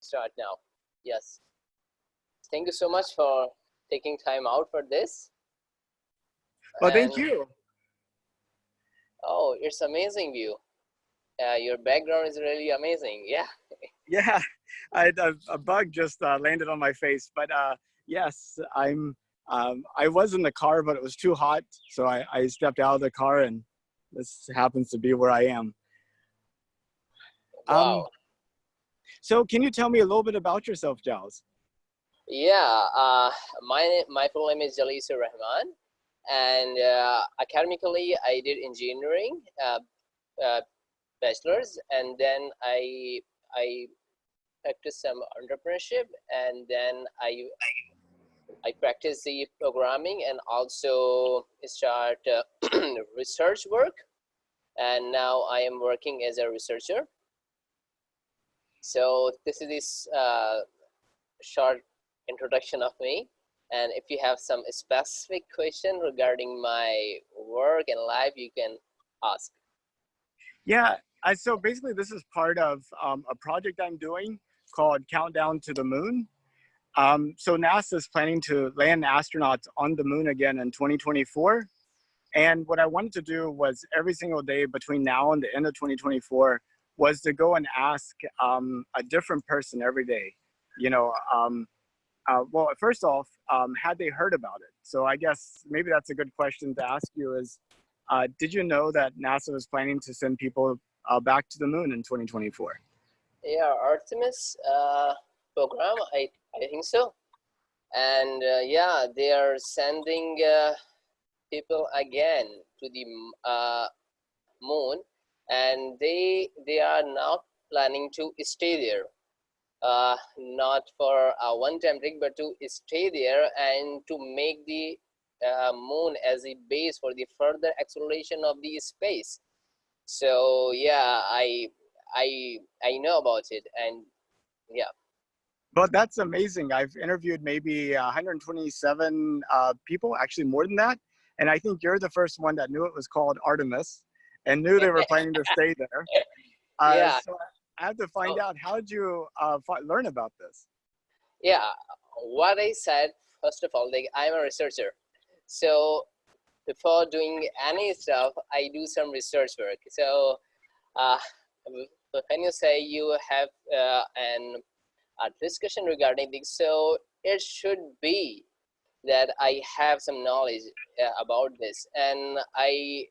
start now. Yes. Thank you so much for taking time out for this. Well, thank And you. oh, it's amazing view. Your background is really amazing. Yeah. Yeah, a bug just landed on my face, but yes, I was in the car, but it was too hot, so I stepped out of the car, and this happens to be where I am. Wow. So can you tell me a little bit about yourself, Jaals? Yeah. My full name is Jalees Rahman, and academically I did engineering, uh, bachelor's, and then I practiced some entrepreneurship, and then I practice the programming and also start research work. And now I am working as a researcher. So this is this short introduction of me. And if you have some specific question regarding my work and life, you can ask. Yeah, so basically this is part of a project I'm doing called Countdown to the Moon. So NASA is planning to land astronauts on the moon again in 2024. And what I wanted to do was every single day between now and the end of 2024 was to go and ask a different person every day, you know, well, first off, had they heard about it? So I guess maybe that's a good question to ask you is, did you know that NASA was planning to send people back to the moon in 2024? Yeah, Artemis program, I think so. And yeah, they are sending people again to the moon, and they are now planning to stay there, not for a one-time trip, but to stay there and to make the moon as a base for the further exploration of the space. So yeah, I know about it, and yeah. But that's amazing. I've interviewed maybe 127 people, actually more than that. And I think you're the first one that knew it was called Artemis and knew they were planning to stay there. Yeah. So I have to find Oh, out, how did you learn about this? yeah. What I said, first of all, like I'm a researcher, so before doing any stuff, I do some research work. So uh, when you say you have a discussion regarding this, so it should be that I have some knowledge about this, and I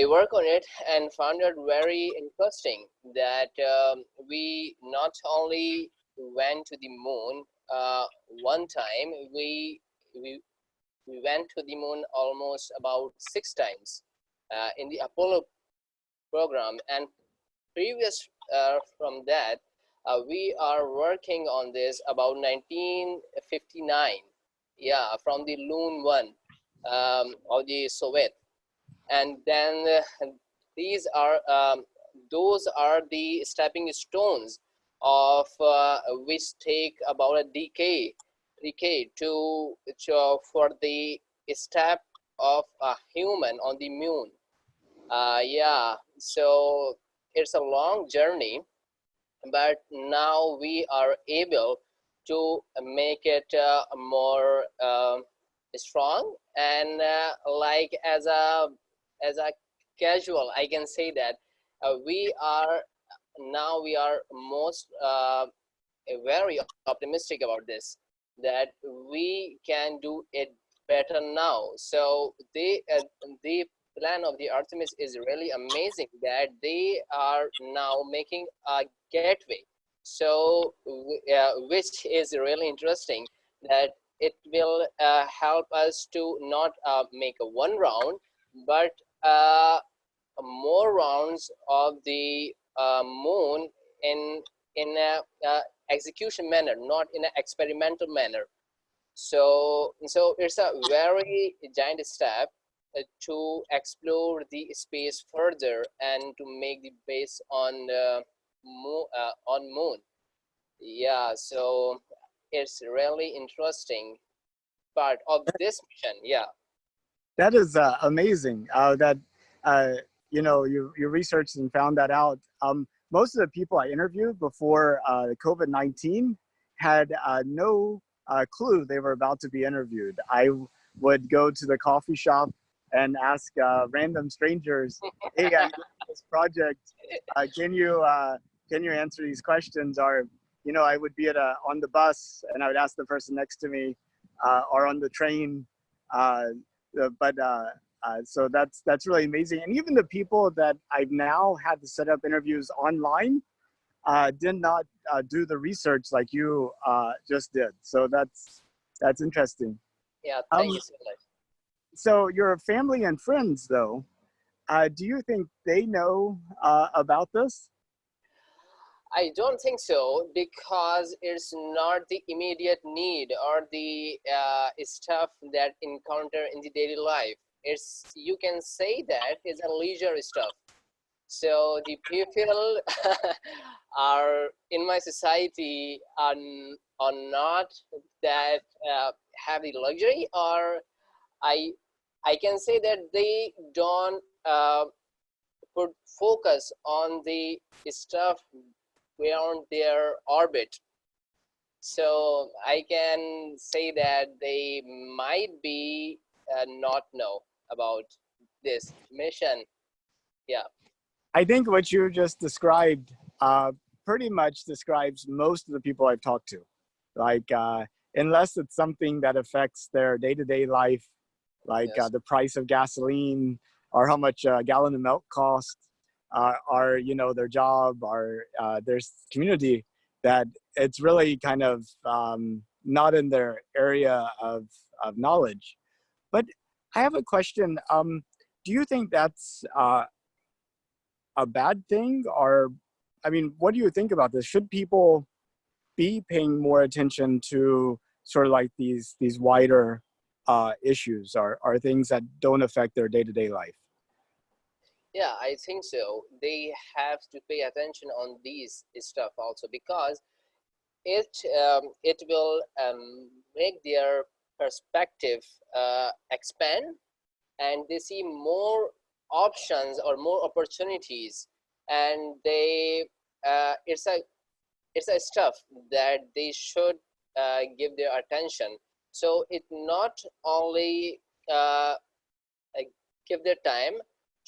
work on it and found it very interesting that we not only went to the moon one time, we we went to the moon almost about 6 times in the Apollo program, and previous from that, we are working on this about 1959. Yeah, from the Loon 1 of the Soviet. And then these are those are the stepping stones of which take about a decade to for the step of a human on the moon. Yeah, so it's a long journey, but now we are able to make it more strong, and like as a casual, I can say that we are now we are most very optimistic about this, that we can do it better now. So the plan of the Artemis is really amazing, that they are now making a gateway. So which is really interesting, that it will help us to not make a one round, but uh, more rounds of the moon in a execution manner, not in an experimental manner. So it's a very giant step to explore the space further and to make the base on moon. Yeah, so it's really interesting part of this mission. Yeah. That is amazing that, you know, you researched and found that out. most of the people I interviewed before COVID-19 had no clue they were about to be interviewed. I would go to the coffee shop and ask random strangers, "Hey, I'm doing this project. Can you answer these questions?" Or, I would be on the bus and I would ask the person next to me, or on the train. Uh, so that's really amazing. And even the people that I've now had to set up interviews online did not do the research like you just did. So that's interesting. Yeah, Um, thank you so much. so your family and friends, though, do you think they know about this? I don't think so because it's not the immediate need or the stuff that encounter in the daily life. It's, you can say that it's a leisure stuff. So the people are in my society are not that have the luxury, or I I can say that they don't put focus on the stuff beyond their orbit. So I can say that they might be not know about this mission. Yeah. I think what you just described pretty much describes most of the people I've talked to. Like, unless it's something that affects their day-to-day life, like Yes. the price of gasoline or how much a gallon of milk costs, or their job or their community, that it's really kind of not in their area of knowledge. But I have a question. Do you think that's a bad thing? Or, I mean, what do you think about this? Should people be paying more attention to sort of like these wider issues, or things that don't affect their day-to-day life? Yeah, I think so. They have to pay attention on these stuff also, because it will make their perspective expand, and they see more options or more opportunities, and they it's a stuff that they should give their attention. So it not only uh, give their time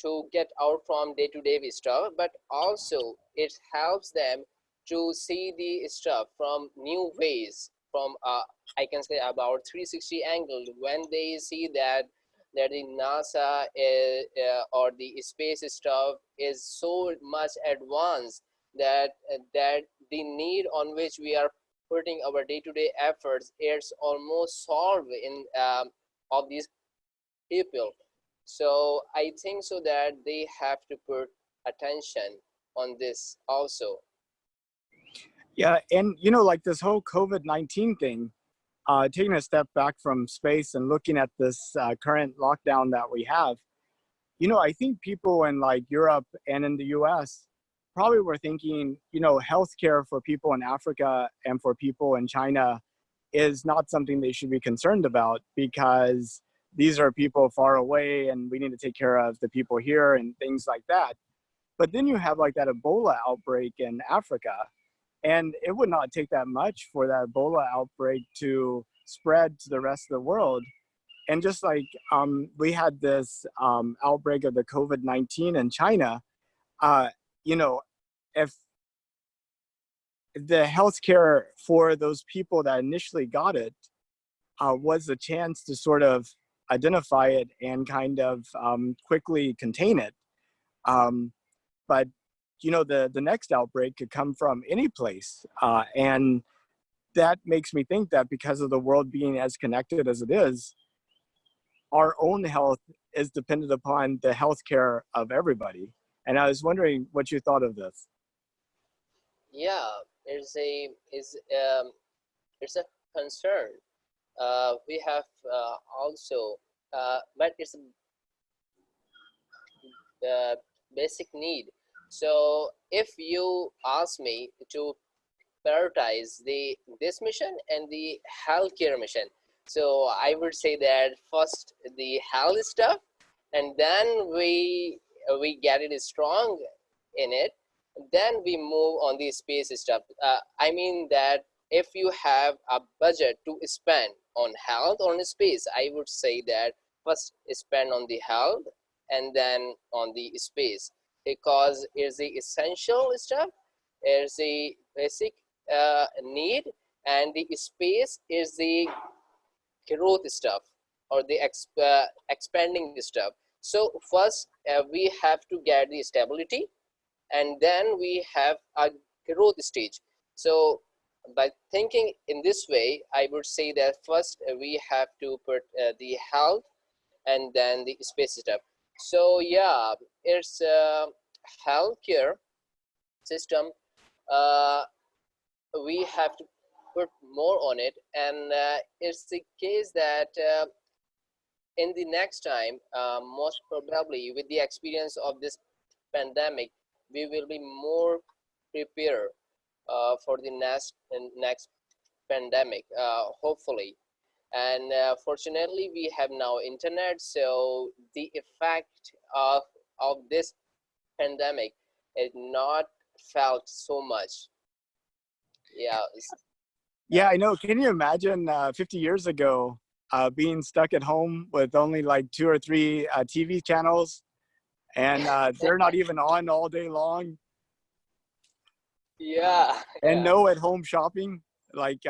to get out from day-to-day stuff, but also it helps them to see the stuff from new ways, from I can say about 360 angle. When they see that the NASA is, or the space stuff is so much advanced that the need on which we are putting our day-to-day efforts is almost solved in of these people. So I think so that they have to put attention on this also. Yeah, and like this whole COVID-19 thing, taking a step back from space and looking at this current lockdown that we have, I think people in like Europe and in the US probably were thinking, healthcare for people in Africa and for people in China is not something they should be concerned about, because these are people far away and we need to take care of the people here and things like that. But then you have like that Ebola outbreak in Africa, and it would not take that much for that Ebola outbreak to spread to the rest of the world. And just like we had this outbreak of the COVID-19 in China, uh, you know, if the healthcare for those people that initially got it was a chance to sort of identify it and kind of quickly contain it. Um, but the next outbreak could come from any place, and that makes me think that because of the world being as connected as it is, our own health is dependent upon the healthcare of everybody. And I was wondering what you thought of this. Yeah, it's a is it's a concern. We have also, but it's a basic need. So if you ask me to prioritize the this mission and the healthcare mission, so I would say that first the health stuff, and then we get it strong in it, then we move on the space stuff. I mean that if you have a budget to spend on health or on space, I would say that first spend on the health and then on the space, because it's the essential stuff, it's the basic need, and the space is the growth stuff or the expanding stuff. So first we have to get the stability, and then we have a growth stage. So by thinking in this way, I would say that first we have to put the health and then the space stuff. So yeah, it's a healthcare system. uh, we have to put more on it, and it's the case that in the next time, most probably with the experience of this pandemic, we will be more prepared for the next pandemic, hopefully. And fortunately, we have now internet, so the effect of this pandemic is not felt so much. Yeah. Yeah, I know. Can you imagine 50 years ago being stuck at home with only like 2 or 3 TV channels, and they're not even on all day long, Yeah, and yeah. no at-home shopping? Like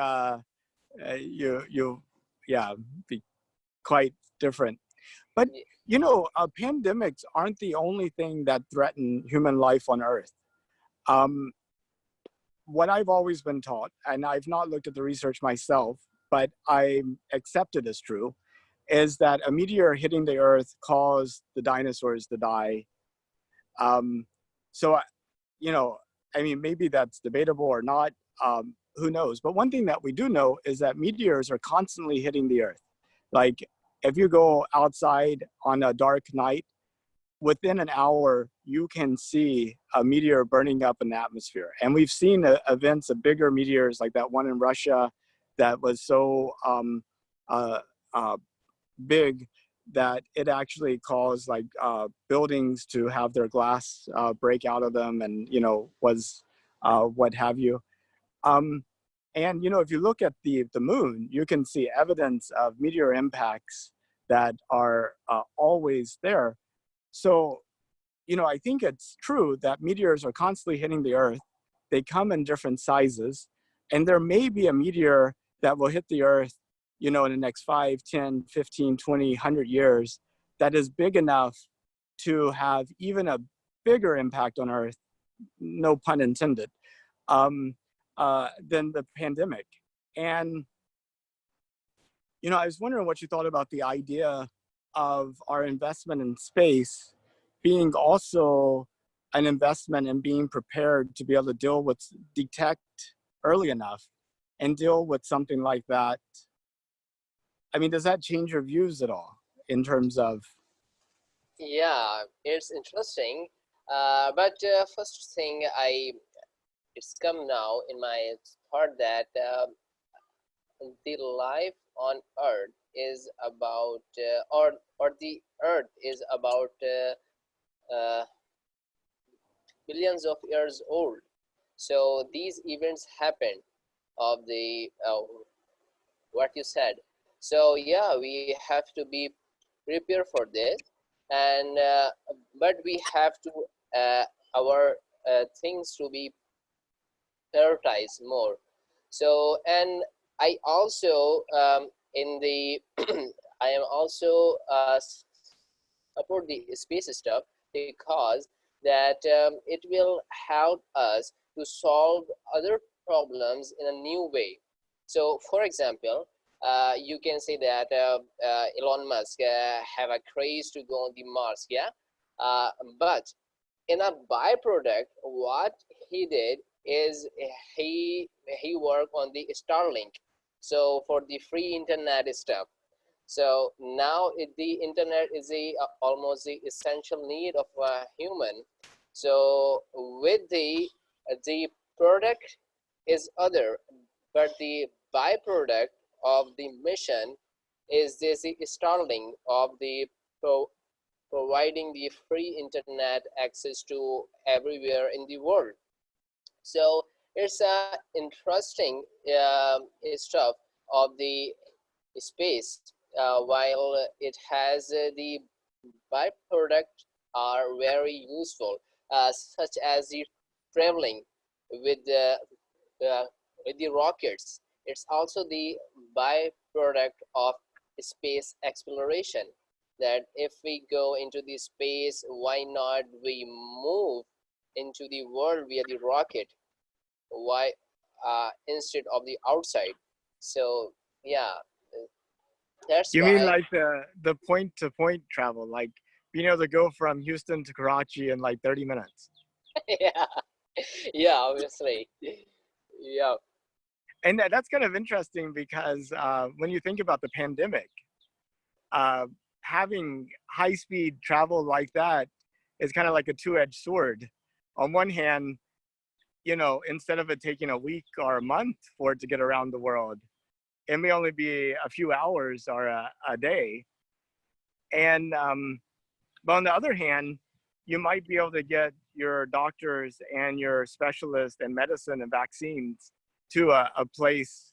you, yeah, be quite different. But pandemics aren't the only thing that threaten human life on Earth. Um, what I've always been taught, and I've not looked at the research myself, but I accept it as true, is that a meteor hitting the Earth caused the dinosaurs to die. Um, so, I mean, maybe that's debatable or not. Who knows? But one thing that we do know is that meteors are constantly hitting the Earth. Like, if you go outside on a dark night, within an hour, you can see a meteor burning up in the atmosphere. And we've seen events of bigger meteors, like that one in Russia that was so uh, uh, big that it actually caused like buildings to have their glass break out of them, and was what have you. Um, and if you look at the moon, you can see evidence of meteor impacts that are always there. So I think it's true that meteors are constantly hitting the Earth. They come in different sizes, and there may be a meteor that will hit the Earth, in the next 5, 10, 15, 20, 100 years that is big enough to have even a bigger impact on Earth, no pun intended, than the pandemic. And, I was wondering what you thought about the idea of our investment in space being also an investment in being prepared to be able to detect early enough and deal with something like that. I mean, does that change your views at all in terms of? Yeah, it's interesting. But first thing, it's come now in my thought that the life on Earth is about, or the Earth is about billions of years old. So these events happen of the what you said. So yeah, we have to be prepared for this, and but we have to our things to be prioritized more. So, and I also in the I am also support the space stuff, because that it will help us to solve other problems in a new way. So for example, you can say that Elon Musk have a craze to go on the Mars, yeah, but in a byproduct, what he did is he worked on the Starlink, so for the free internet stuff. So now the internet is almost the essential need of a human. So with the product is other, but the byproduct of the mission is this Starling of the providing the free internet access to everywhere in the world. So it's interesting stuff of the space. While it has the byproducts are very useful, such as the traveling with the uh, rockets. It's also the byproduct of space exploration. That if we go into the space, why not we move into the world via the rocket? Why instead of the outside? So yeah, that's You mean why. like the point to point travel, like being able to go from Houston to Karachi in like 30 minutes? Yeah, yeah, obviously, yeah, And that's kind of interesting because when you think about the pandemic, uh, having high speed travel like that is kind of like a two-edged sword. On one hand, you know, instead of it taking a week or a month for it to get around the world, it may only be a few hours or a day. And but on the other hand, you might be able to get your doctors and your specialists in medicine and vaccines to a place,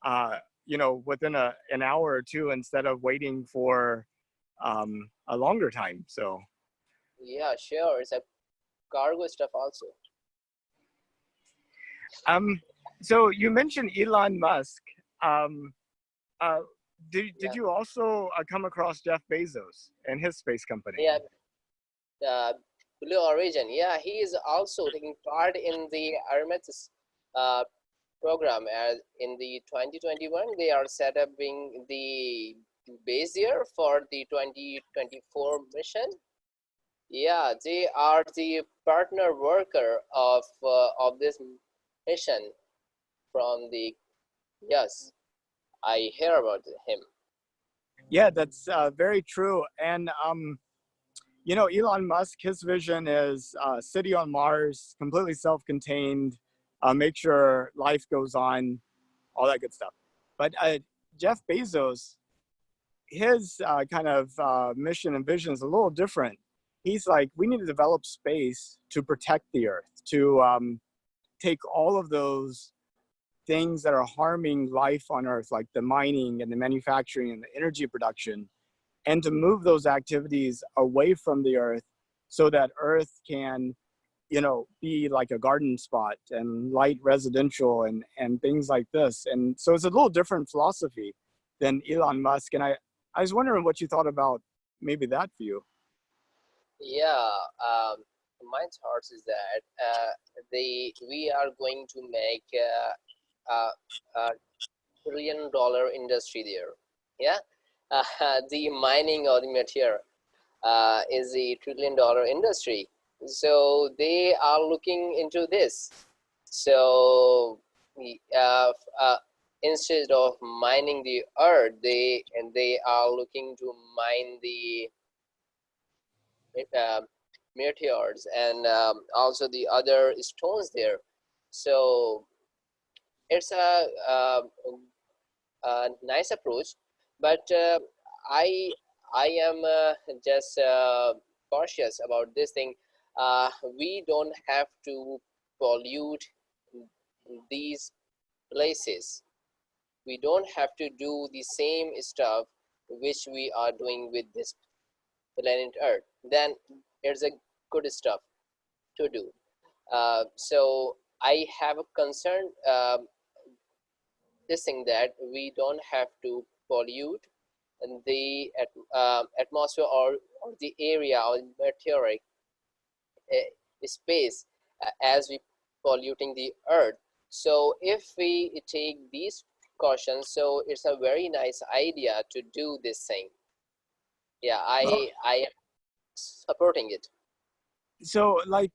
uh, you know, within an hour or two instead of waiting for a longer time. So, yeah, sure. It's a cargo stuff also. um, so you mentioned Elon Musk. Um, uh, did Yeah, you also come across Jeff Bezos and his space company? yeah. uh, Blue Origin. Yeah, he is also taking part in the Hermetis uh, program. As in the 2021, they are set up being the base year for the 2024 mission. Yeah, they are the partner worker of this mission from the. Yes, I hear about him. Yeah, that's very true. And you know, Elon Musk, his vision is city on Mars, completely self-contained, make sure life goes on, all that good stuff. But Jeff Bezos, his kind of mission and vision is a little different. He's like, we need to develop space to protect the Earth, to take all of those things that are harming life on Earth, like the mining and the manufacturing and the energy production, and to move those activities away from the Earth so that Earth can, you know, be like a garden spot and light residential and things like this. And so it's a little different philosophy than Elon Musk. And I was wondering what you thought about maybe that view. Yeah, my thoughts is that we are going to make a $1 trillion industry there. Yeah, the mining or the material is the $1 trillion industry. So they are looking into this. So uh, uh, instead of mining the earth, they are looking to mine the uh, meteors and also the other stones there. So it's a nice approach, but I I am just cautious about this thing. We don't have to pollute these places. We don't have to do the same stuff which we are doing with this planet Earth. Then it's a good stuff to do. So I have a concern. This thing that we don't have to pollute the atmosphere or the area or meteoric space as we polluting the earth. So if we take these cautions, so it's a very nice idea to do this thing. Yeah, Well, I am supporting it. so like,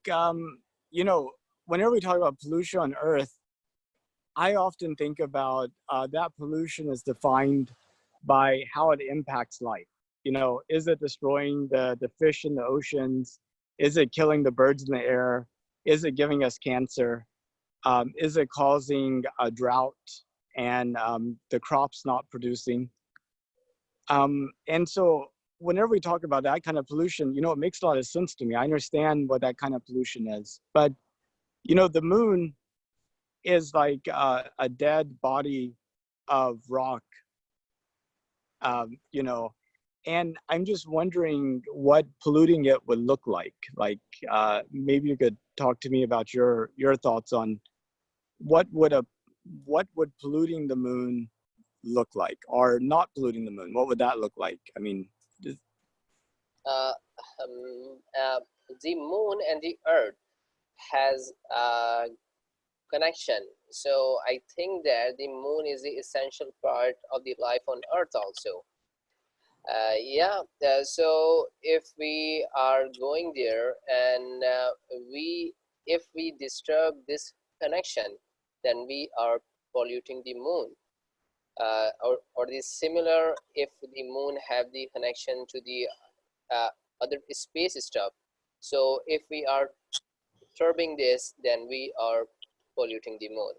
you know, whenever we talk about pollution on Earth, I often think about that pollution is defined by how it impacts life. You know, is it destroying the fish in the oceans? Is it killing the birds in the air? Is it giving us cancer? Is it causing a drought and the crops not producing? And so whenever we talk about that kind of pollution, it makes a lot of sense to me. I understand what that kind of pollution is. But, the moon is like a dead body of rock, um, you know, and I'm just wondering what polluting it would look like. Like, maybe you could talk to me about your thoughts on what would a what would polluting the moon look like, or not polluting the moon? What would that look like? I mean, Uh, um, uh, the moon and the earth has a connection. So I think that the moon is the essential part of the life on earth also. Yeah, so if we are going there and we if we disturb this connection, then we are polluting the moon. Or the similar, if the moon have the connection to the other space stuff. So if we are disturbing this, then we are polluting the moon.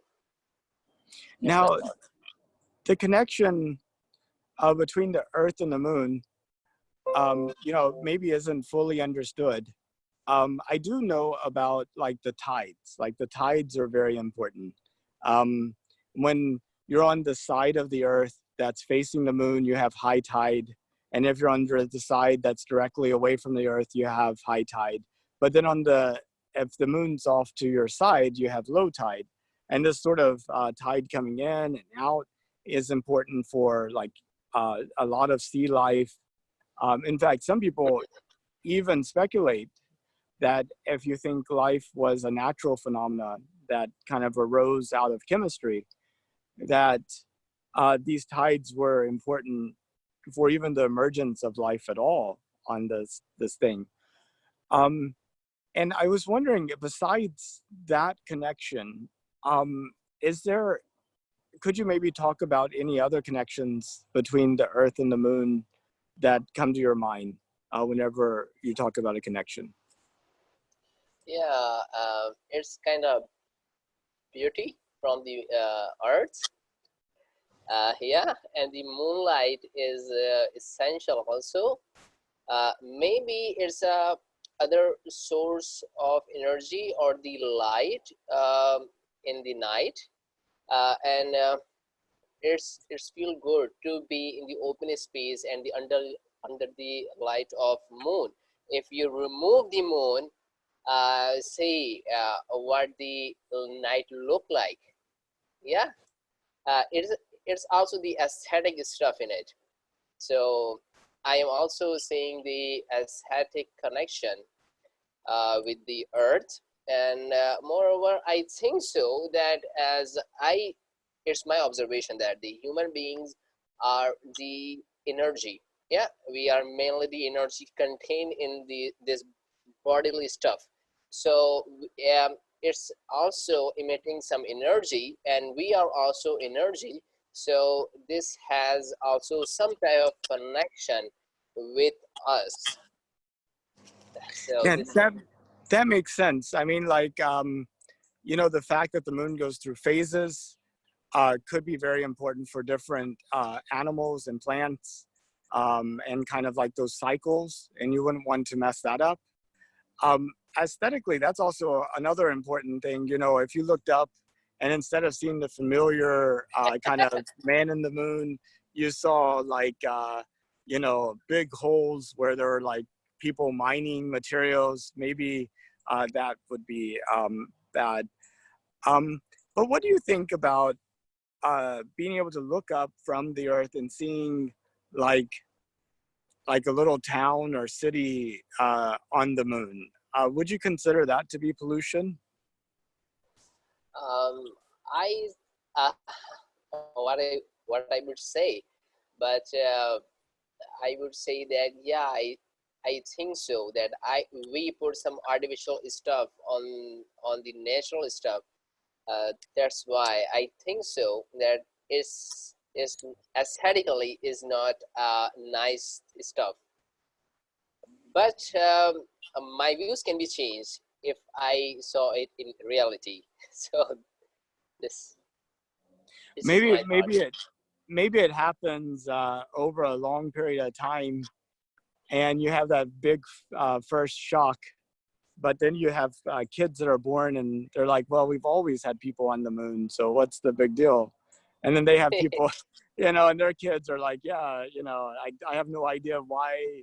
That's my now thought. the connection between the Earth and the moon, maybe isn't fully understood. I do know about like the tides. Like the tides are very important. Um, when you're on the side of the Earth that's facing the moon, you have high tide, and if you're on the side that's directly away from the Earth, you have high tide. But then if the moon's off to your side, you have low tide, and this sort of tide coming in and out is important for like a lot of sea life. In fact, some people even speculate that if you think life was a natural phenomenon that kind of arose out of chemistry, that these tides were important for even the emergence of life at all on this thing. Um, and I was wondering, besides that connection, is there? Could you maybe talk about any other connections between the Earth and the Moon that come to your mind whenever you talk about a connection? Yeah, it's kind of beauty from the earth. Yeah, and the moonlight is essential also. Maybe it's a other source of energy or the light in the night, and it's feel good to be in the open space and the under the light of moon. If you remove the moon, say what the night look like. Yeah, it's also the aesthetic stuff in it. So I am also seeing the aesthetic connection with the earth, and moreover I think so that as I it's my observation that the human beings are the energy. Yeah, we are mainly the energy contained in the this bodily stuff. So it's also emitting some energy, and we are also energy. So this has also some type of connection with us. So Yeah, this, that makes sense. I mean, like, the fact that the moon goes through phases could be very important for different animals and plants, and kind of like those cycles, and you wouldn't want to mess that up. Um, Aesthetically, that's also another important thing. If you looked up and instead of seeing the familiar kind of man in the moon, you saw like, big holes where there were like people mining materials, maybe that would be bad. Um, but what do you think about being able to look up from the earth and seeing like a little town or city on the moon? Would you consider that to be pollution? um, I uh, what I would say, but I would say that yeah, I think so that I we put some artificial stuff on the natural stuff. That's why I think so that is aesthetically is not nice stuff. But my views can be changed if I saw it in reality. So this this is Maybe my thought. maybe it happens over a long period of time, and you have that big first shock. But then you have kids that are born and they're like, well, we've always had people on the moon, so what's the big deal? And then they have people, and their kids are like, yeah, I have no idea why,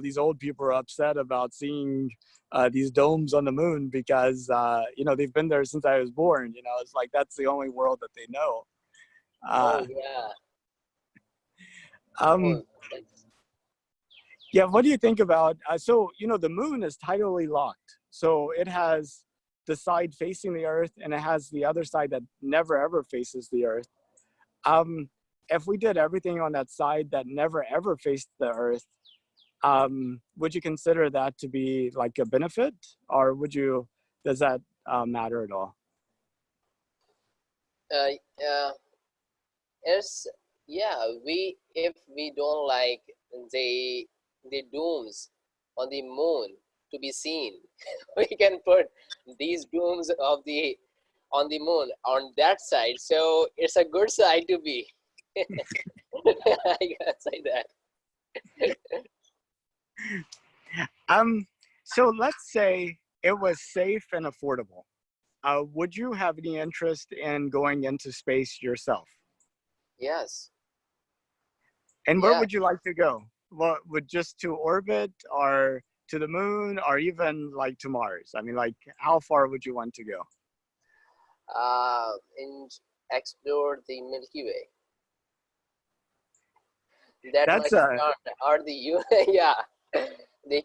these old people are upset about seeing these domes on the moon because, they've been there since I was born. It's like, that's the only world that they know. Oh Uh, yeah. um, Oh, that's, yeah, what do you think about, the moon is tidally locked. So it has the side facing the earth and it has the other side that never ever faces the earth. Um, if we did everything on that side that never ever faced the earth, would you consider that to be like a benefit, or does that matter at all? uh, uh, it's, yeah, if we don't like the the dooms on the moon to be seen, we can put these dooms of the on the moon on that side, so it's a good side to be. I can say that. Um, so let's say it was safe and affordable. Would you have any interest in going into space yourself? Yes. And where Yeah. would you like to go? What would, just to orbit, or to the moon, or even like to Mars? I mean, like, how far would you want to go? And explore the Milky Way. That That's much charm, or the you. Yeah, the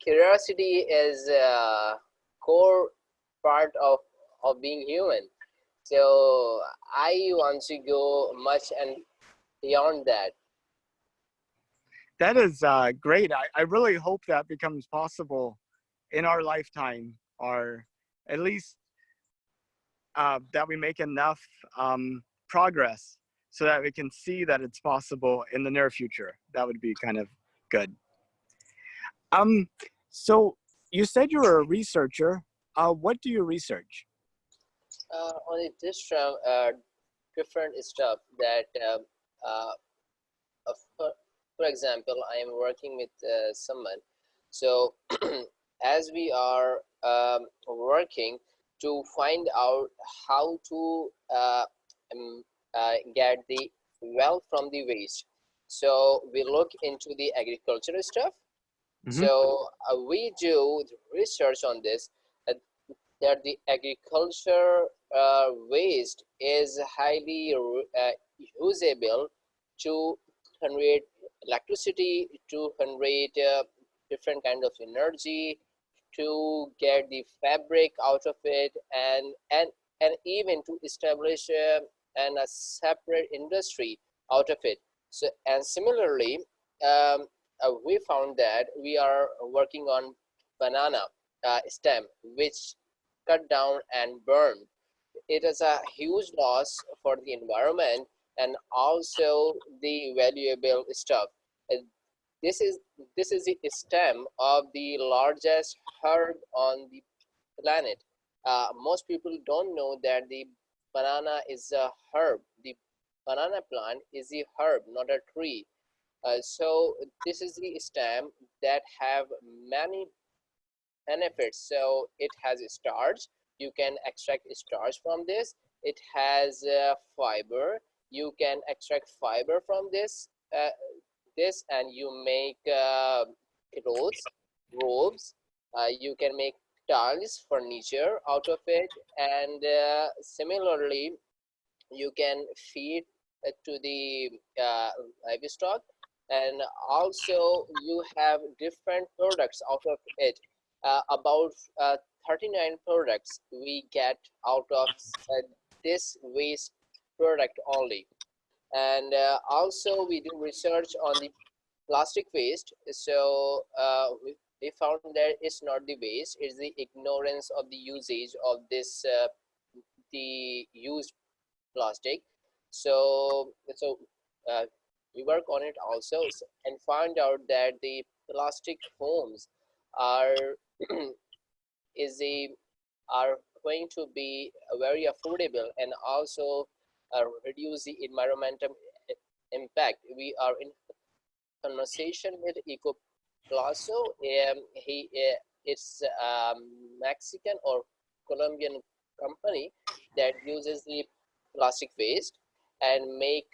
curiosity is a core part of being human. So I want to go much and beyond that. that is great. I really hope that becomes possible in our lifetime, or at least that we make enough progress so that we can see that it's possible in the near future. That would be kind of good. Um, so you said you were a researcher. What do you research? Only different stuff that uh, for example, I am working with someone. So as we are working to find out how to um, get the wealth from the waste, so we look into the agricultural stuff. Hmm. So we do research on this, uh, that the agriculture waste is highly usable to generate electricity, to generate different kind of energy, to get the fabric out of it, and even to establish a separate industry out of it. So, and similarly, we found that we are working on banana stem, which cut down and burn. It is a huge loss for the environment and also the valuable stuff. Uh, This is this is the stem of the largest herb on the planet. Most people don't know that the banana is a herb. The banana plant is a herb, not a tree. So this is the stem that have many benefits. So it has starch. You can extract starch from this. It has fiber. You can extract fiber from this, and you make clothes, robes. You can make tiles, furniture out of it, and similarly, you can feed to the livestock, and also you have different products out of it. About 39 products we get out of this waste product only. And also we do research on the plastic waste. So we found that it's not the waste, it's the ignorance of the usage of this the used plastic. So uh, we work on it also, and find out that the plastic foams are is a are going to be very affordable, and also reduce the environmental impact. We are conversation with Eco Plazo. It's Mexican or Colombian company that uses the plastic waste and make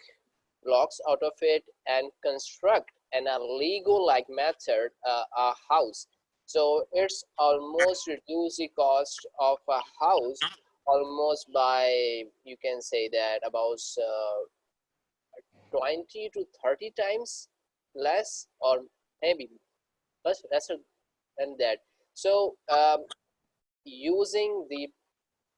blocks out of it and construct in a Lego like method a house. So it's almost reduce the cost of a house almost by, you can say that, about 20 to 30 times less, or maybe lesser than that. So using the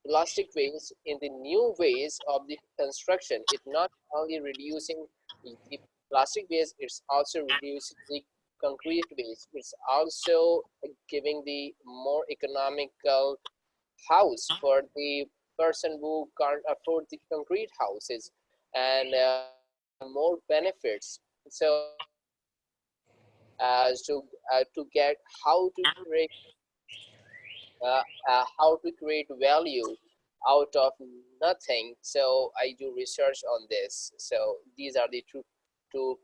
plastic waste in the new ways of the construction, it not only reducing the plastic waste, it's also reducing the concrete waste. It's also giving the more economical house for the person who can't afford the concrete houses, and more benefits. So to get uh, how to create value out of nothing. So I do research on this. So these are the two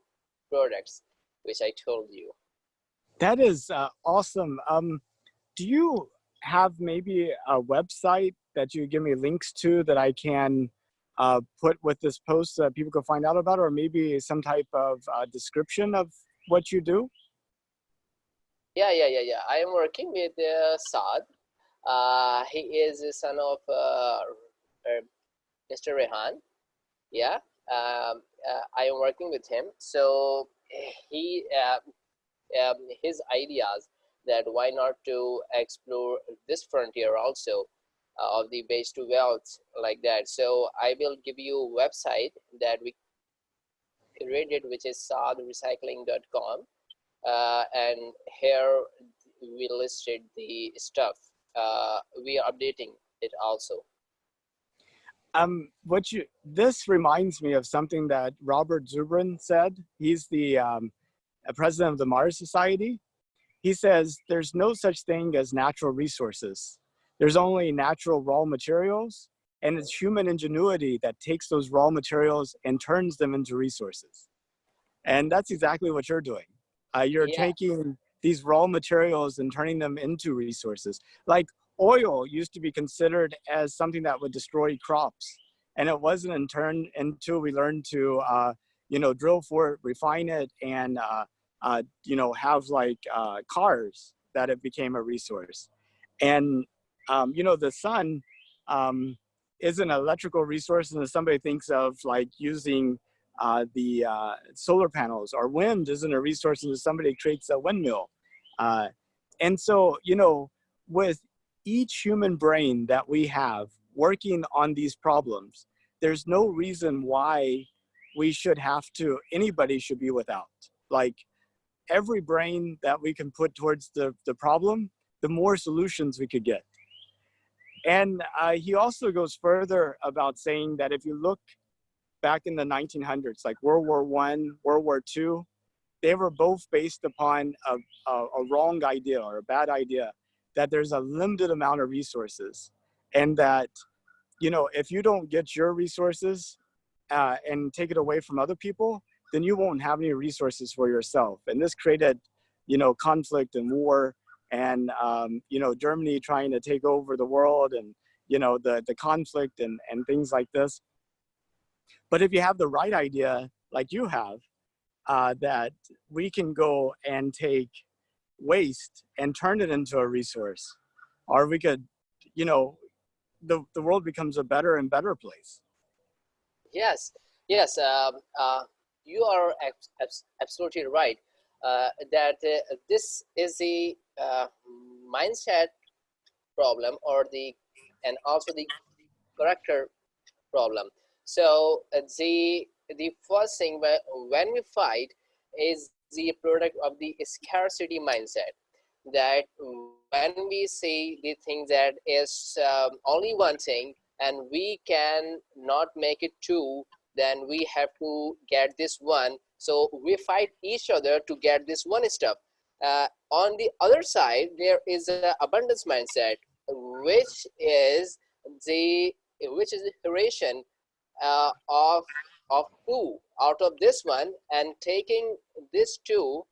products which I told you. That is awesome. Do you have maybe a website that you give me links to that I can put with this post so that people can find out about, or maybe some type of description of what you do? Yeah. I am working with Saad. He is the son of Mr. Rehan. Yeah. I am working with him. So he his ideas that why not to explore this frontier also of the base to wealth like that. So I will give you a website that we created, which is saadrecycling.com, and here we listed the stuff. We are updating it also. This reminds me of something that Robert Zubrin said. He's the president of the Mars Society. He says there's no such thing as natural resources. There's only natural raw materials, and it's human ingenuity that takes those raw materials and turns them into resources. And that's exactly what you're doing. You're Yes. taking these raw materials and turning them into resources. Like oil used to be considered as something that would destroy crops. And it wasn't in turn until we learned to, drill for it, refine it, and, have like cars that it became a resource. And, the sun is an electrical resource, and if somebody thinks of like using the solar panels, or wind isn't a resource, and if somebody creates a windmill. Uh, and so, with each human brain that we have working on these problems, there's no reason why anybody should be without. Like, every brain that we can put towards the problem, the more solutions we could get. And he also goes further about saying that if you look back in the 1900s, like World War I, World War II, they were both based upon a wrong idea or a bad idea, that there's a limited amount of resources. And that, if you don't get your resources and take it away from other people, then you won't have any resources for yourself. And this created, conflict and war, and, Germany trying to take over the world, and, the conflict and things like this. But if you have the right idea, like you have, that we can go and take waste and turn it into a resource, or we could, the world becomes a better and better place. Yes, yes, you are absolutely right. That this is the mindset problem, or the and also the character problem. So the first thing when we fight is the product of the scarcity mindset. That when we say the thing that is only one thing, and we can not make it two, then we have to get this one. So we fight each other to get this one stuff. On the other side, there is an abundance mindset, which is the which is the duration of of 2 out of this one and taking this 2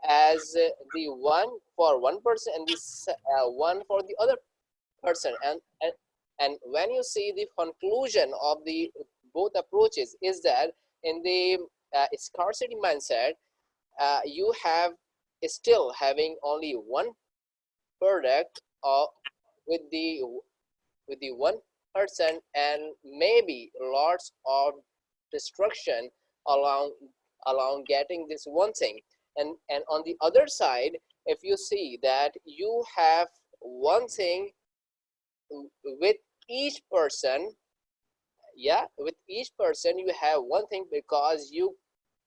as the one for one person and this one for the other person. And when you see the conclusion of the both approaches is that in the scarcity mindset, you have still having only one product with the with the one person and maybe lots of destruction along getting this one thing. And on the other side, if you see that you have one thing with each person, yeah, with each person you have one thing because you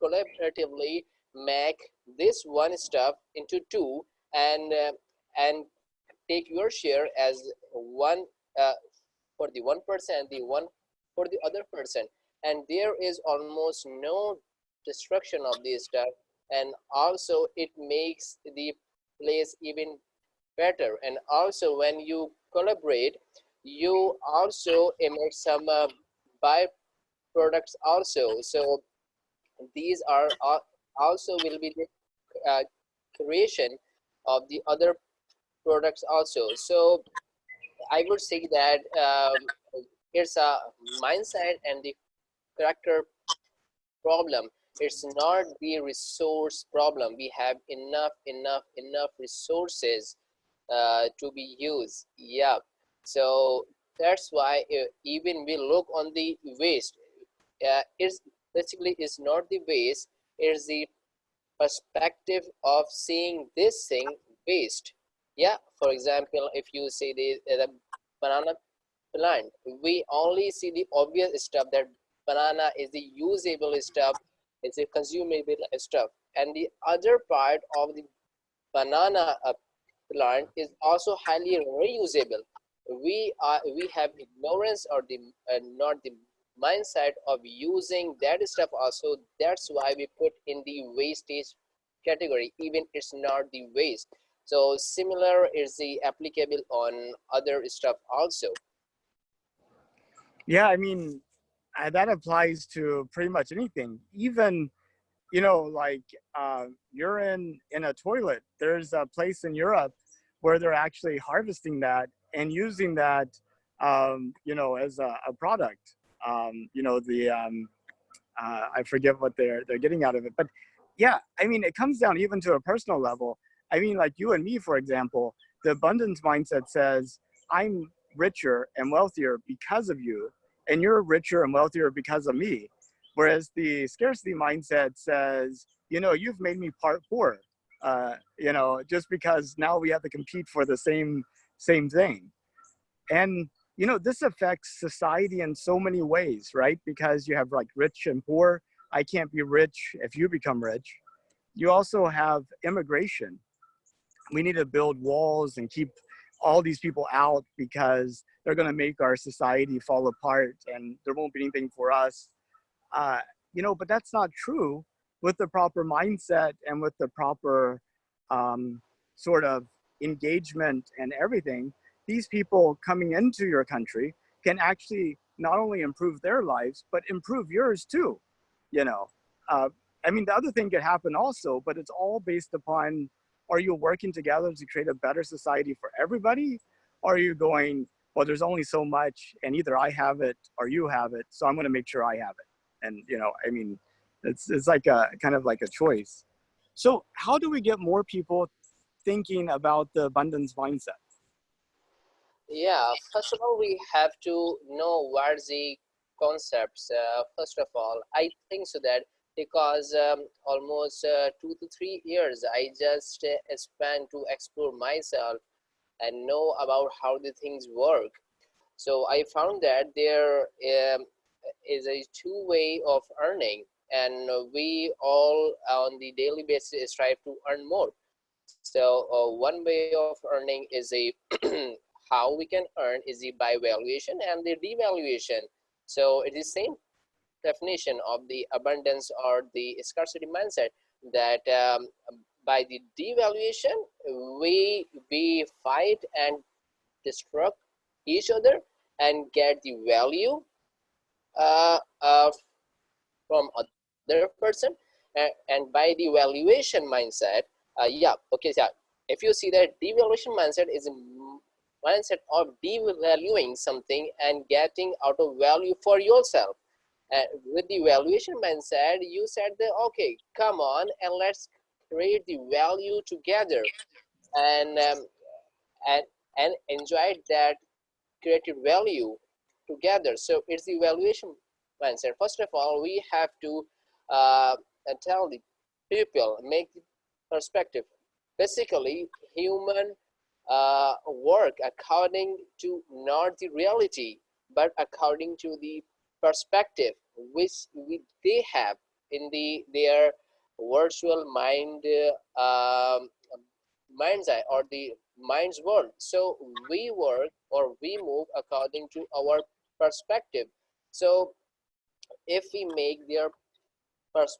collaboratively make this one stuff into 2 and take your share as one for the one person and the one for the other person, and there is almost no destruction of this stuff, and also it makes the place even better. And also when you collaborate, you also emit some byproducts also. So these are also will be the creation of the other products also. So I would say that it's a mindset and the character problem. It's not the resource problem. We have enough resources to be used. Yeah. So that's why even we look on the waste. It's basically it's not the waste. It's the perspective of seeing this thing waste. Yeah. For example, if you say the banana plant, we only see the obvious stuff that banana is the usable stuff, it's a consumable stuff, and the other part of the banana plant is also highly reusable. We have ignorance or the not the mindset of using that stuff also. That's why we put in the wastage category, even it's not the waste. So similar is the applicable on other stuff also. Yeah, I mean, that applies to pretty much anything. Even, like urine in a toilet. There's a place in Europe where they're actually harvesting that and using that, as a product. I forget what they're getting out of it, but yeah, I mean, it comes down even to a personal level. I mean, like you and me, for example, the abundance mindset says, I'm richer and wealthier because of you, and you're richer and wealthier because of me. Whereas the scarcity mindset says, you've made me part poor, just because now we have to compete for the same thing. And this affects society in so many ways, right? Because you have like rich and poor. I can't be rich if you become rich. You also have immigration. We need to build walls and keep all these people out because they're going to make our society fall apart and there won't be anything for us. uh, but that's not true with the proper mindset and with the proper um, sort of engagement and everything. These people coming into your country can actually not only improve their lives, but improve yours too. You know, uh, I mean, the other thing could happen also, but it's all based upon, are you working together to create a better society for everybody? Or are you going, well, there's only so much and either I have it or you have it, so I'm going to make sure I have it. And I mean, it's like a kind of like a choice. So how do we get more people thinking about the abundance mindset? Yeah, first of all, we have to know what's the concepts. First of all, I think so that because almost 2 to 3 years, I just spent to explore myself and know about how the things work. So I found that there is a two-way of earning, and we all on the daily basis strive to earn more. So one way of earning is a how we can earn is the by valuation and the devaluation. So it is same definition of the abundance or the scarcity mindset, that by the devaluation we fight and destruct each other and get the value uh, uh, from other person, and by the evaluation mindset, if you see that devaluation mindset is a mindset of devaluing something and getting out of value for yourself. And with the evaluation mindset, you said that, okay, come on and let's create the value together, and and and enjoy that created value together. So it's the evaluation mindset. First of all, we have to uh, tell the people, make the perspective. Basically, human work according to not the reality, but according to the perspective which they have in their virtual mind, mind's eye, or the mind's world. So we work or we move according to our perspective. So if we make their pers-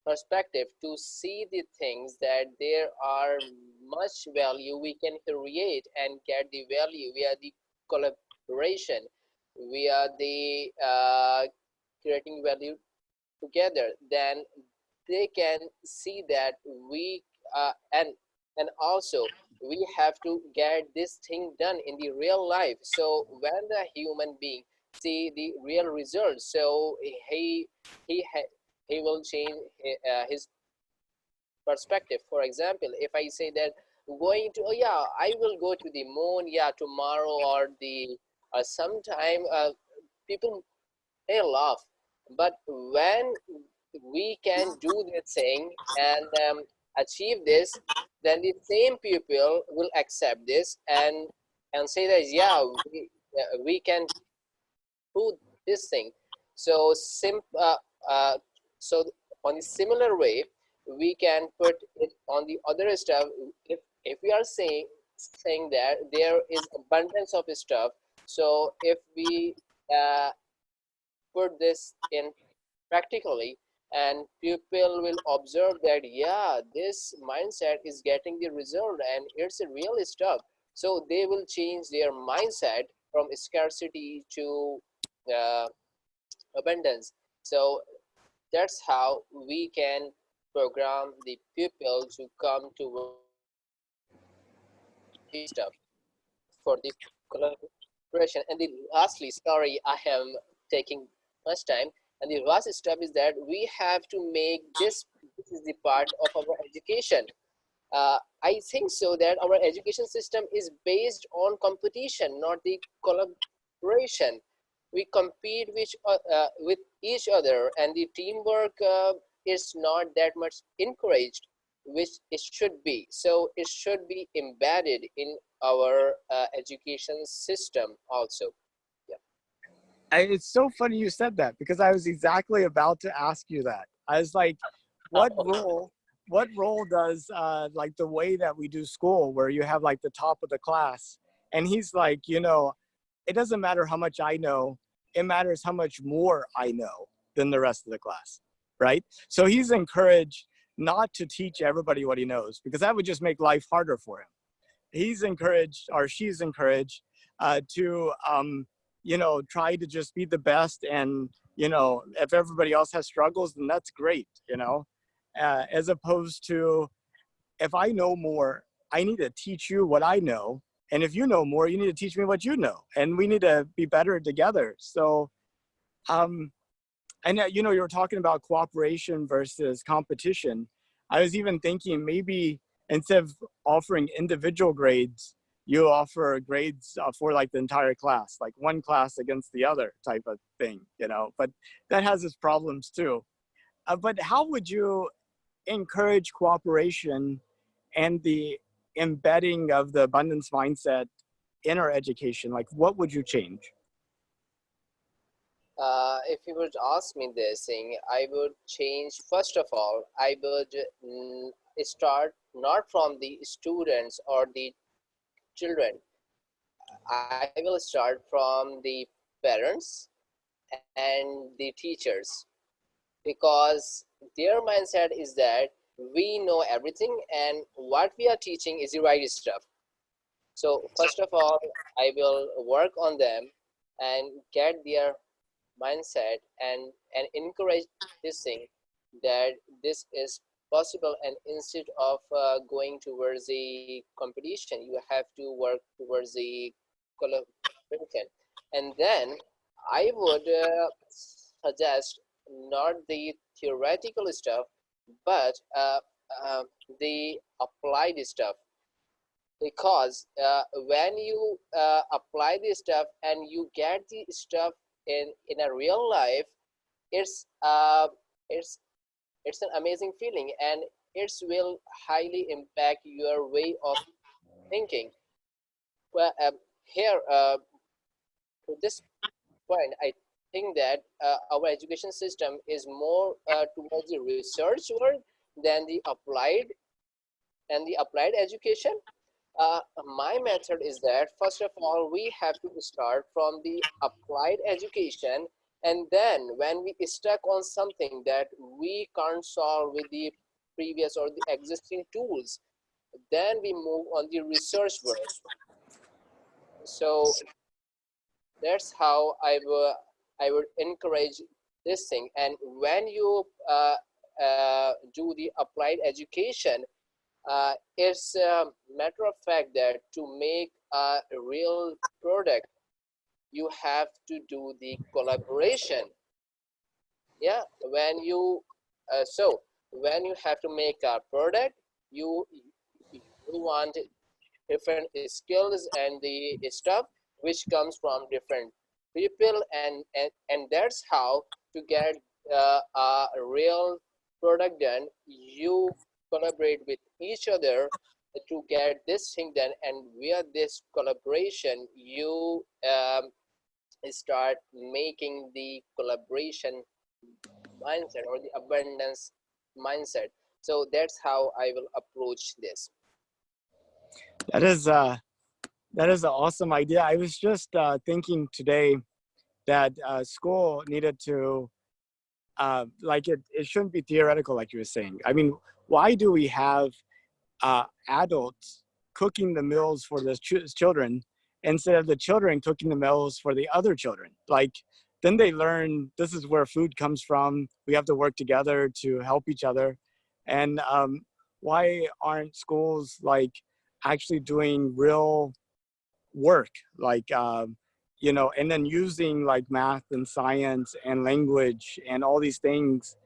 perspective to see the things that there are much value we can create and get the value via the collaboration, via the creating value together, then they can see that we and also we have to get this thing done in the real life. So when the human being see the real results, so he he will change his perspective. For example, if I say that going to, oh yeah, I will go to the moon, yeah, tomorrow or the sometime, people may laugh, but when we can do this thing and achieve this, then the same people will accept this and say that, yeah, we can do this thing. So uh, so on a similar way, we can put it on the other stuff. If we are saying that there is abundance of stuff, so if we uh, put this in practically, and people will observe that, yeah, this mindset is getting the result and it's a real stuff, so they will change their mindset from scarcity to uh, abundance. So that's how we can program the people to come towards the stuff for the collaboration. And the lastly, sorry, I am taking much time. And the last step is that we have to make this is the part of our education. I think so that our education system is based on competition, not the collaboration. We compete with each other, and the teamwork is not that much encouraged, which it should be. So it should be embedded in our education system also. Yeah. It's so funny you said that because I was exactly about to ask you that. I was like, what role what role does like the way that we do school where you have like the top of the class, and he's like, it doesn't matter how much I know, it matters how much more I know than the rest of the class, right? So he's encouraged not to teach everybody what he knows because that would just make life harder for him. He's encouraged, or she's encouraged, to try to just be the best. And if everybody else has struggles, then that's great. As opposed to, if I know more, I need to teach you what I know, and if you know more, you need to teach me what you know, and we need to be better together. So um and you were talking about cooperation versus competition. I was even thinking maybe instead of offering individual grades, you offer grades for like the entire class, like one class against the other type of thing, but that has its problems too. But how would you encourage cooperation and the embedding of the abundance mindset in our education? Like, what would you change? If you would ask me this thing, I would change. First of all, I would start not from the students or the children. I will start from the parents and the teachers, because their mindset is that we know everything and what we are teaching is the right stuff. So first of all, I will work on them and get their mindset and encourage this thing that this is possible, and instead of going towards the competition, you have to work towards the collaboration. And then I would suggest not the theoretical stuff, but uh, the applied stuff, because when you apply this stuff and you get the stuff in a real life, it's it's it's an amazing feeling, and it will highly impact your way of thinking. Well, here to this point, I think that our education system is more towards the research work than the applied education. My method is that first of all, we have to start from the applied education, and then when we stuck on something that we can't solve with the previous or the existing tools, then we move on the research work. So that's how I would encourage this thing. And when you do the applied education, it's a matter of fact that to make a real product, you have to do the collaboration. Yeah, when you so when you have to make a product, you want different skills and the stuff which comes from different people, and that's how to get a real product done. You collaborate with each other to get this thing done, and via this collaboration you start making the collaboration mindset or the abundance mindset. So that's how I will approach this. That is an awesome idea. I was just thinking today that school needed to like it shouldn't be theoretical like you were saying. I mean, why do we have adults cooking the meals for the children instead of the children cooking the meals for the other children? Like, then they learn this is where food comes from. We have to work together to help each other. And why aren't schools like actually doing real work, like and then using like math and science and language and all these things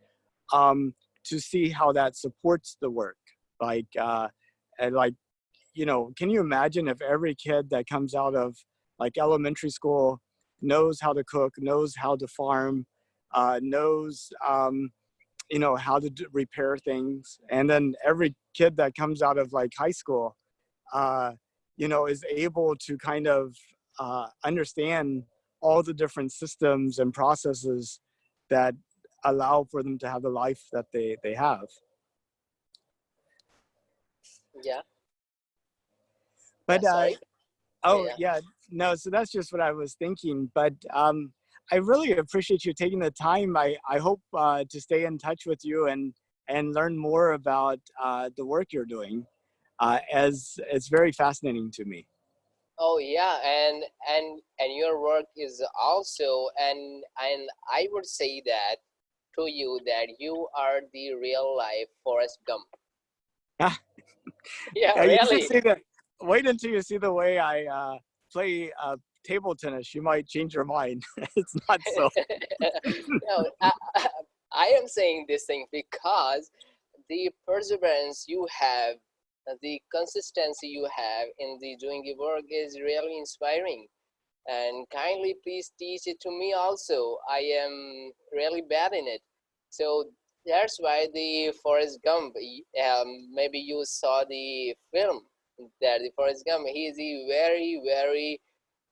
to see how that supports the work, like and like can you imagine if every kid that comes out of like elementary school knows how to cook, knows how to farm, knows how to repair things, and then every kid that comes out of like high school uh, is able to kind of understand all the different systems and processes that allow for them to have the life that they have. Yeah, yeah, But sorry. Yeah, oh yeah. yeah, no. So that's just what I was thinking. But I really appreciate you taking the time. I hope to stay in touch with you and learn more about the work you're doing, as it's very fascinating to me. Oh yeah, and your work is also, and I would say that to you that you are the real life Forrest Gump. Yeah, Yeah, you should really. see that. Wait until you see the way I play table tennis. You might change your mind. It's not so. No, I am saying this thing because the perseverance you have, the consistency you have in the doing the work is really inspiring. And kindly please teach it to me also. I am really bad in it. So that's why the Forrest Gump, maybe you saw the film, that the Forrest Gump, he is a very, very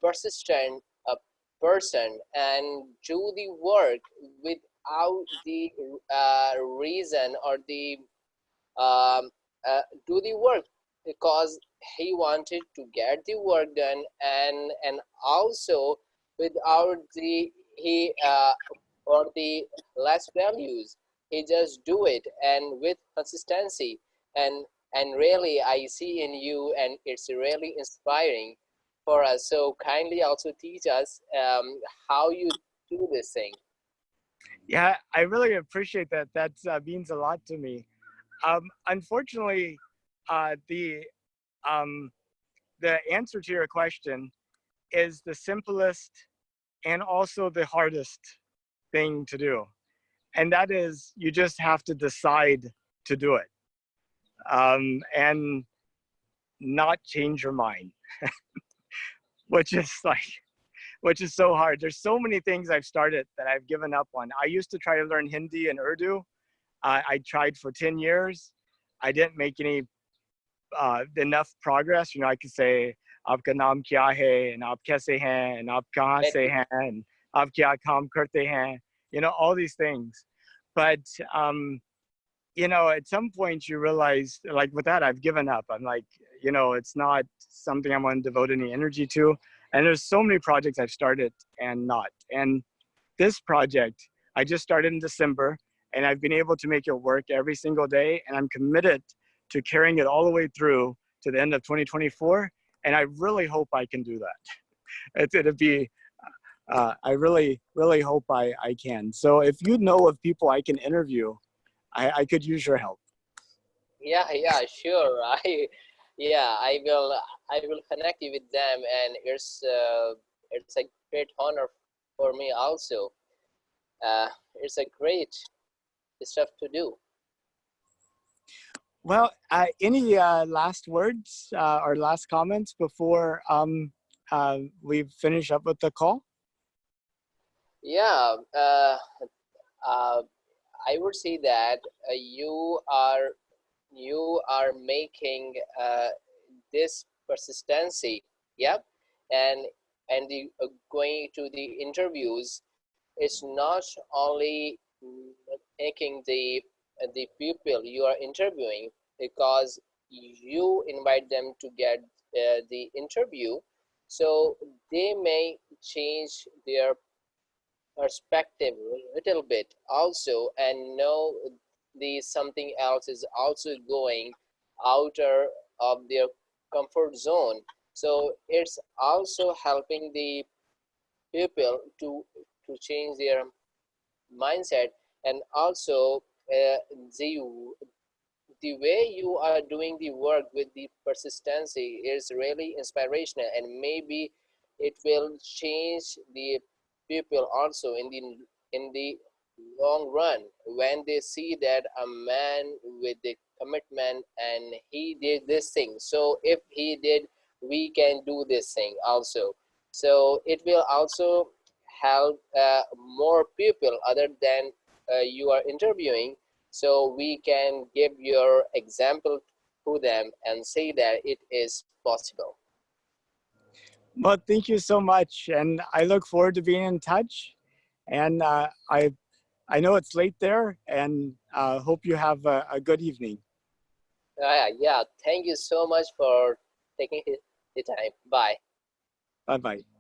persistent person and do the work without the reason or the um, do the work because he wanted to get the work done, and also without the he or the less values, he just do it and with consistency. And really I see in you, and it's really inspiring for us. So kindly also teach us how you do this thing. Yeah, I really appreciate that. That means a lot to me. Unfortunately, uh, the um, the answer to your question is the simplest and also the hardest thing to do, and that is you just have to decide to do it, and not change your mind, which is like which is so hard. There's so many things I've started that I've given up on. I used to try to learn Hindi and Urdu. I tried for 10 years. I didn't make any enough progress. You know, I could say आपका नाम क्या है and आप कैसे हैं and आप कहाँ But से हैं and आप क्या काम करते हैं. You know, all these things. But you know, at some point you realize, like with that, I've given up. I'm like, you know, it's not something I'm going to devote any energy to. And there's so many projects I've started and not. And this project, I just started in December, and I've been able to make it work every single day. And I'm committed to carrying it all the way through to the end of 2024. And I really hope I can do that. It'd be, I really, really hope I can. So if you know of people I can interview, I could use your help. yeah, yeah, sure. Yeah, I will connect you with them, and it's a great honor for me also. It's a great stuff to do. Well, any last words or last comments before we finish up with the call? Yeah, uh, I would say that you are making this persistency, yeah, and going to the interviews. It's not only making the people you are interviewing, because you invite them to get the interview, so they may change their perspective a little bit also, and know the something else is also going outer of their comfort zone. So it's also helping the people to change their mindset. And also the the way you are doing the work with the persistency is really inspirational, and maybe it will change the people also in the long run, when they see that a man with the commitment and he did this thing, so if he did, we can do this thing also. So it will also help more people other than you are interviewing, so we can give your example to them and say that it is possible. Well, thank you so much, and I look forward to being in touch. And I know it's late there, and hope you have a good evening. Yeah, thank you so much for taking the time. Bye. Bye bye.